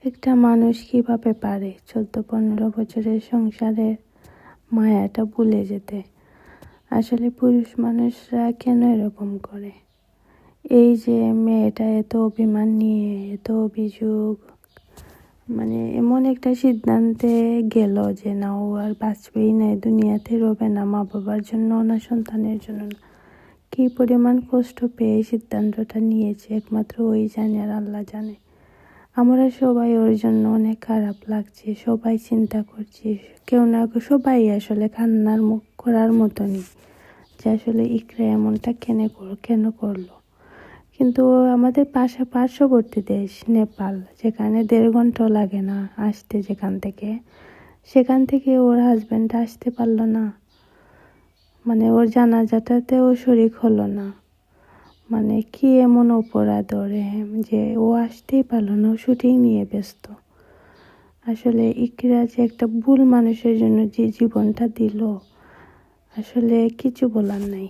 একটা মানুষ কিভাবে পারে 14-15 বছরের সংসারের মায়াটা ভুলে যেতে? আসলে পুরুষ মানুষরা কেন এরকম করে? এই যে মেয়েটা এত অভিমান নিয়ে এত অভিযোগ, মানে এমন একটা সিদ্ধান্তে গেল যে না, ও আর বাঁচবেই না, দুনিয়াতে রবে না, মা বাবার জন্য না, সন্তানের জন্য না। কী পরিমাণ কষ্ট পেয়ে সিদ্ধান্তটা নিয়েছে একমাত্র ওই জানে আর আল্লাহ জানে। আমরা সবাই ওর জন্য অনেক খারাপ লাগছে, সবাই চিন্তা করছি, কেউ না সবাই আসলে কান্নার মুখ করার মতনই যে আসলে ইকরা এমনটা কেন করলো। কিন্তু আমাদের পার্শ্ববর্তী দেশ নেপাল, যেখানে 1.5 ঘন্টাও লাগে না আসতে, সেখান থেকে ওর হাজব্যান্ড আসতে পারলো না, মানে ওর জানাজাটাতেও শরিক হলো না। মানে কি এমন অপরাধ ওরে যে ও আসতেই পারলো না, শুটিং নিয়ে ব্যস্ত। আসলে ইকরা যে একটা ভুল মানুষের জন্য যে জীবনটা দিল, আসলে কিছু বলার নাই।